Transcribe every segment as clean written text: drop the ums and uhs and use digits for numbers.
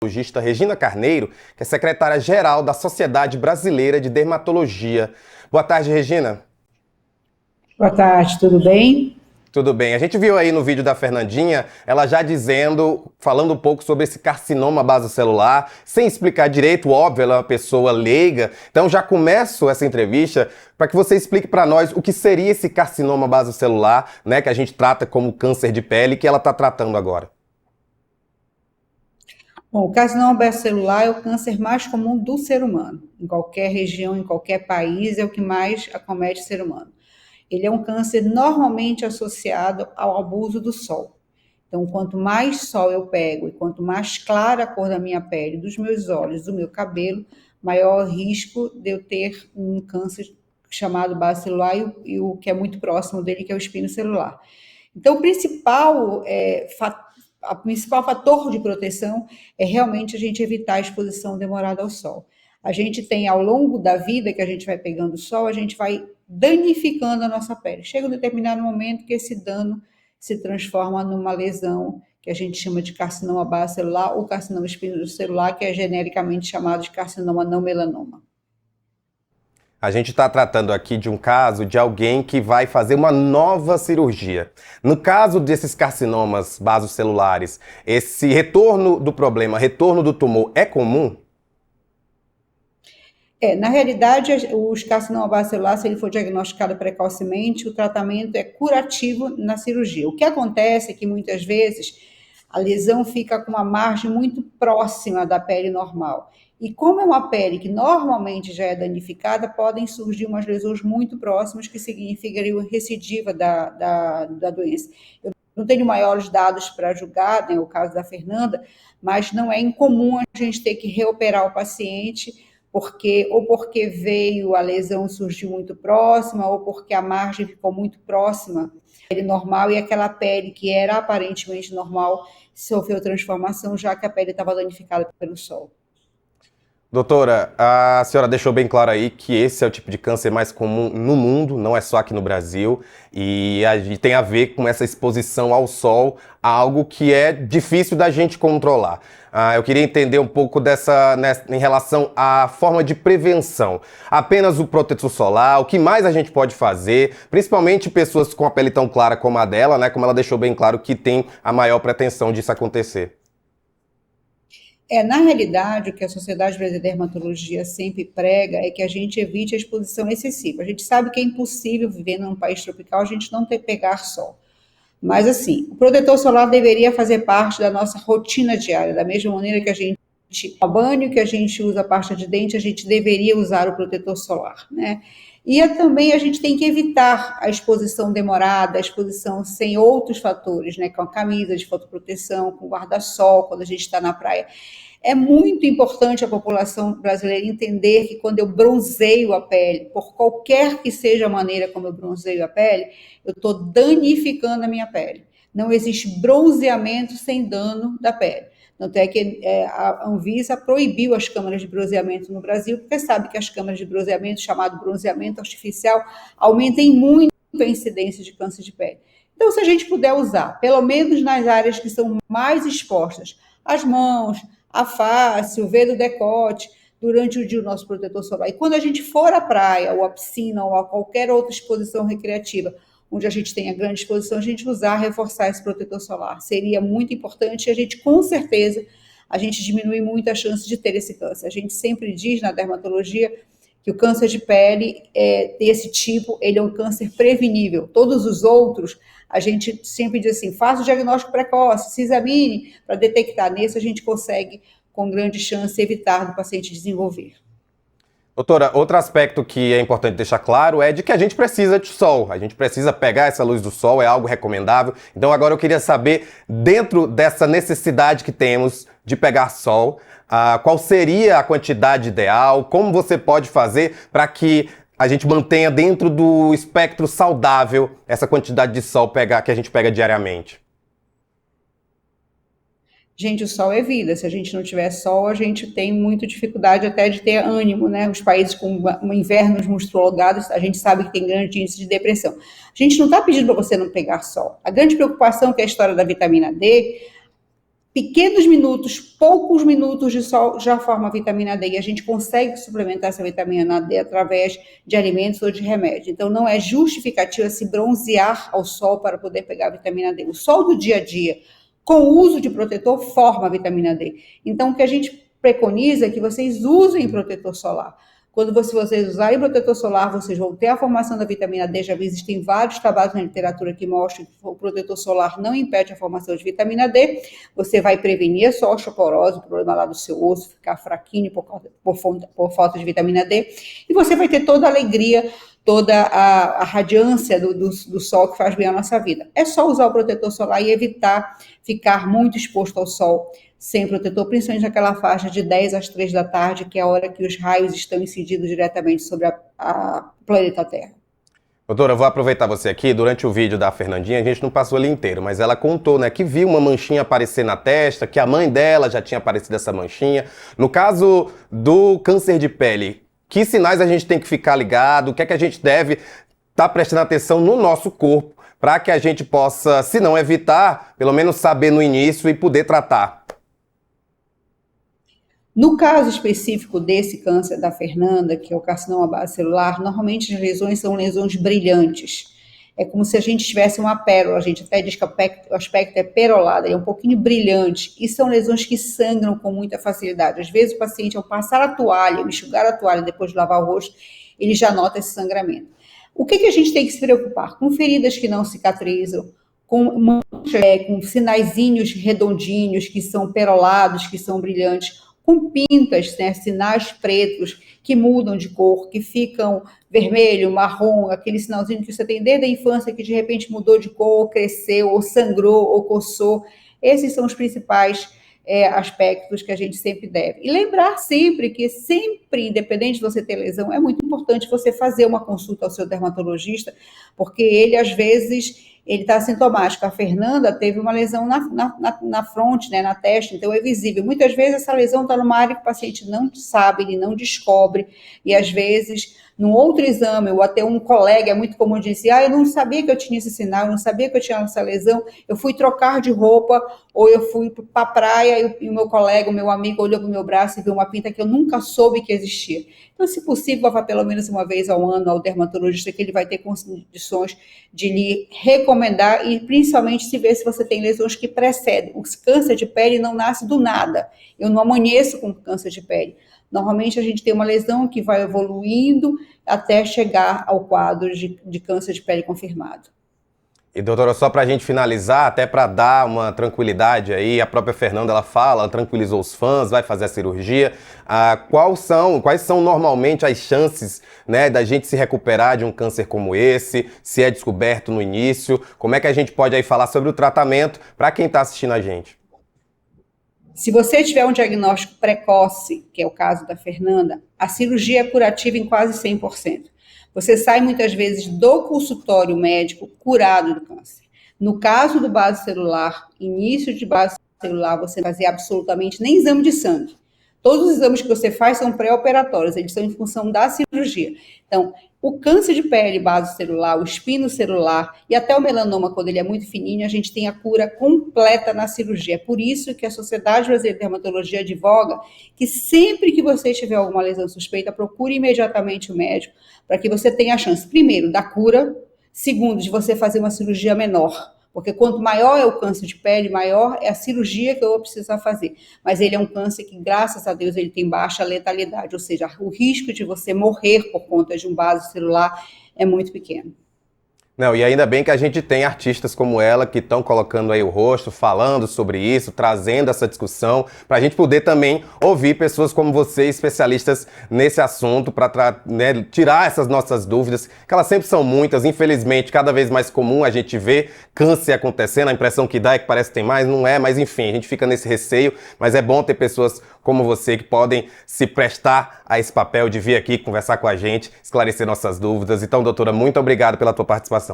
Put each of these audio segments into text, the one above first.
Dermatologista Regina Carneiro, que é secretária-geral da Sociedade Brasileira de Dermatologia. Boa tarde, Regina. Boa tarde, tudo bem? Tudo bem. A gente viu aí no vídeo da Fernandinha, ela já falando um pouco sobre esse carcinoma basocelular, sem explicar direito, óbvio, ela é uma pessoa leiga. Então já começo essa entrevista para que você explique para nós o que seria esse carcinoma basocelular, né, que a gente trata como câncer de pele, que ela está tratando agora. Bom, o carcinoma basocelular é o câncer mais comum do ser humano. Em qualquer região, em qualquer país, é o que mais acomete o ser humano. Ele é um câncer normalmente associado ao abuso do sol. Então, quanto mais sol eu pego e quanto mais clara a cor da minha pele, dos meus olhos, do meu cabelo, maior o risco de eu ter um câncer chamado basocelular e o que é muito próximo dele, que é o espinocelular. Então, o principal fator de proteção é realmente a gente evitar a exposição demorada ao sol. A gente tem, ao longo da vida que a gente vai pegando sol, a gente vai danificando a nossa pele. Chega um determinado momento que esse dano se transforma numa lesão que a gente chama de carcinoma basocelular ou carcinoma espinocelular, que é genericamente chamado de carcinoma não melanoma. A gente está tratando aqui de um caso de alguém que vai fazer uma nova cirurgia. No caso desses carcinomas basocelulares, esse retorno do problema, retorno do tumor é comum? Na realidade, os carcinoma basocelular, se ele for diagnosticado precocemente, o tratamento é curativo na cirurgia. O que acontece é que muitas vezes a lesão fica com uma margem muito próxima da pele normal. E como é uma pele que normalmente já é danificada, podem surgir umas lesões muito próximas que significariam recidiva da doença. Eu não tenho maiores dados para julgar, né, o caso da Fernanda, mas não é incomum a gente ter que reoperar o paciente porque veio a lesão surgiu muito próxima, ou porque a margem ficou muito próxima pele normal e aquela pele que era aparentemente normal sofreu transformação, já que a pele estava danificada pelo sol. Doutora, a senhora deixou bem claro aí que esse é o tipo de câncer mais comum no mundo, não é só aqui no Brasil, e tem a ver com essa exposição ao sol, algo que é difícil da gente controlar. Eu queria entender um pouco em relação à forma de prevenção. Apenas o protetor solar, o que mais a gente pode fazer, principalmente pessoas com a pele tão clara como a dela, né? Como ela deixou bem claro que tem a maior pretensão disso acontecer. Na realidade, o que a Sociedade Brasileira de Dermatologia sempre prega é que a gente evite a exposição excessiva. A gente sabe que é impossível viver num país tropical a gente não pegar sol. Mas, assim, o protetor solar deveria fazer parte da nossa rotina diária, da mesma maneira que a gente toma banho, que a gente usa a pasta de dente, a gente deveria usar o protetor solar, né? Também a gente tem que evitar a exposição demorada, a exposição sem outros fatores, né? Com a camisa de fotoproteção, com o guarda-sol, quando a gente está na praia. É muito importante a população brasileira entender que quando eu bronzeio a pele, por qualquer que seja a maneira como eu bronzeio a pele, eu estou danificando a minha pele. Não existe bronzeamento sem dano da pele. Tanto é que a Anvisa proibiu as câmaras de bronzeamento no Brasil, porque sabe que as câmaras de bronzeamento, chamado bronzeamento artificial, aumentam muito a incidência de câncer de pele. Então, se a gente puder usar, pelo menos nas áreas que são mais expostas, as mãos, a face, o V do decote, durante o dia o nosso protetor solar. E quando a gente for à praia, ou à piscina, ou a qualquer outra exposição recreativa, onde a gente tenha grande exposição, a gente reforçar esse protetor solar. Seria muito importante e a gente, com certeza, a gente diminui muito a chance de ter esse câncer. A gente sempre diz na dermatologia que o câncer de pele desse tipo, ele é um câncer prevenível. Todos os outros, a gente sempre diz assim, faça o diagnóstico precoce, se examine para detectar. Nesse a gente consegue, com grande chance, evitar do paciente desenvolver. Doutora, outro aspecto que é importante deixar claro é de que a gente precisa de sol, a gente precisa pegar essa luz do sol, é algo recomendável. Então agora eu queria saber, dentro dessa necessidade que temos de pegar sol, qual seria a quantidade ideal, como você pode fazer para que a gente mantenha dentro do espectro saudável essa quantidade de sol que a gente pega diariamente? Gente, o sol é vida. Se a gente não tiver sol, a gente tem muita dificuldade até de ter ânimo, né? Os países com invernos muito prolongados, a gente sabe que tem grande índice de depressão. A gente não está pedindo para você não pegar sol. A grande preocupação, que é a história da vitamina D, pequenos minutos, poucos minutos de sol já forma vitamina D, e a gente consegue suplementar essa vitamina D através de alimentos ou de remédio. Então, não é justificativa se bronzear ao sol para poder pegar a vitamina D. O sol do dia a dia, com o uso de protetor, forma a vitamina D. Então, o que a gente preconiza é que vocês usem protetor solar. Quando vocês usarem protetor solar, vocês vão ter a formação da vitamina D. Já existem vários trabalhos na literatura que mostram que o protetor solar não impede a formação de vitamina D. Você vai prevenir a sua osteoporose, o problema lá do seu osso, ficar fraquinho por falta de vitamina D. E você vai ter toda a alegria, toda a radiância do sol que faz bem à nossa vida. É só usar o protetor solar e evitar ficar muito exposto ao sol sem protetor, principalmente naquela faixa de 10 às 3 da tarde, que é a hora que os raios estão incidindo diretamente sobre a planeta Terra. Doutora, eu vou aproveitar você aqui. Durante o vídeo da Fernandinha, a gente não passou ele inteiro, mas ela contou, né, que viu uma manchinha aparecer na testa, que a mãe dela já tinha aparecido essa manchinha. No caso do câncer de pele, que sinais a gente tem que ficar ligado? O que é que a gente deve estar prestando atenção no nosso corpo para que a gente possa, se não evitar, pelo menos saber no início e poder tratar? No caso específico desse câncer da Fernanda, que é o carcinoma base celular, normalmente as lesões são lesões brilhantes. É como se a gente tivesse uma pérola, a gente até diz que o aspecto é perolado, é um pouquinho brilhante, e são lesões que sangram com muita facilidade. Às vezes o paciente, ao passar a toalha, ao enxugar a toalha depois de lavar o rosto, ele já nota esse sangramento. O que a gente tem que se preocupar? Com feridas que não cicatrizam, com sinaizinhos redondinhos que são perolados, que são brilhantes, com pintas, né, sinais pretos que mudam de cor, que ficam vermelho, marrom, aquele sinalzinho que você tem desde a infância que de repente mudou de cor, cresceu, ou sangrou, ou coçou. Esses são os principais aspectos que a gente sempre deve. E lembrar sempre que independente de você ter lesão, é muito importante você fazer uma consulta ao seu dermatologista, porque ele, às vezes, ele está sintomático. A Fernanda teve uma lesão na fronte, né, na testa, então é visível. Muitas vezes essa lesão está numa área que o paciente não sabe, ele não descobre, e às vezes, num outro exame, ou até um colega, é muito comum dizer, eu não sabia que eu tinha esse sinal, eu não sabia que eu tinha essa lesão, eu fui trocar de roupa, ou eu fui para a praia, e o meu colega, o meu amigo, olhou para o meu braço e viu uma pinta que eu nunca soube que existia. Então, se possível, vá pelo menos uma vez ao ano ao dermatologista, que ele vai ter condições de lhe recomendar e principalmente se ver se você tem lesões que precedem. O câncer de pele não nasce do nada. Eu não amanheço com câncer de pele. Normalmente a gente tem uma lesão que vai evoluindo até chegar ao quadro de câncer de pele confirmado. E doutora, só para a gente finalizar, até para dar uma tranquilidade aí, a própria Fernanda, ela fala, ela tranquilizou os fãs, vai fazer a cirurgia. Quais são normalmente as chances, né, da gente se recuperar de um câncer como esse, se é descoberto no início? Como é que a gente pode aí falar sobre o tratamento para quem está assistindo a gente? Se você tiver um diagnóstico precoce, que é o caso da Fernanda, a cirurgia é curativa em quase 100%. Você sai muitas vezes do consultório médico curado do câncer. No caso do base celular, início de base celular, você não fazia absolutamente nem exame de sangue. Todos os exames que você faz são pré-operatórios, eles são em função da cirurgia. Então, o câncer de pele base celular, o espino celular e até o melanoma, quando ele é muito fininho, a gente tem a cura completa na cirurgia. É por isso que a Sociedade Brasileira de Dermatologia advoga que sempre que você tiver alguma lesão suspeita, procure imediatamente o médico, para que você tenha a chance, primeiro, da cura, segundo, de você fazer uma cirurgia menor. Porque quanto maior é o câncer de pele, maior é a cirurgia que eu vou precisar fazer. Mas ele é um câncer que, graças a Deus, ele tem baixa letalidade, ou seja, o risco de você morrer por conta de um vaso celular é muito pequeno. Não, e ainda bem que a gente tem artistas como ela que estão colocando aí o rosto, falando sobre isso, trazendo essa discussão, para a gente poder também ouvir pessoas como você, especialistas nesse assunto, para tirar essas nossas dúvidas, que elas sempre são muitas, infelizmente, cada vez mais comum a gente vê câncer acontecendo, a impressão que dá é que parece que tem mais, não é, mas enfim, a gente fica nesse receio, mas é bom ter pessoas como você que podem se prestar a esse papel de vir aqui conversar com a gente, esclarecer nossas dúvidas. Então, doutora, muito obrigado pela tua participação.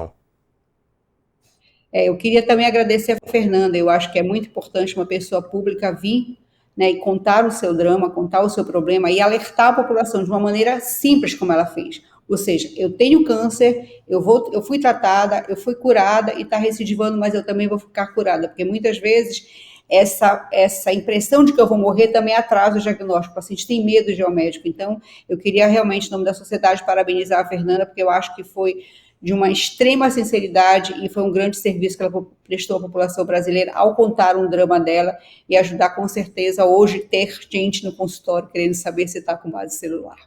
Eu queria também agradecer a Fernanda. Eu acho que é muito importante uma pessoa pública vir, né, e contar o seu drama, contar o seu problema e alertar a população de uma maneira simples como ela fez. Ou seja, eu tenho câncer, eu fui tratada, eu fui curada e está recidivando, mas eu também vou ficar curada, porque muitas vezes essa impressão de que eu vou morrer também atrasa o diagnóstico. O paciente tem medo de ir ao médico. Então, eu queria realmente, em nome da sociedade, parabenizar a Fernanda, porque eu acho que foi de uma extrema sinceridade e foi um grande serviço que ela prestou à população brasileira ao contar um drama dela e ajudar com certeza hoje ter gente no consultório querendo saber se está com base celular.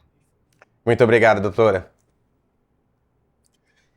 Muito obrigado, doutora.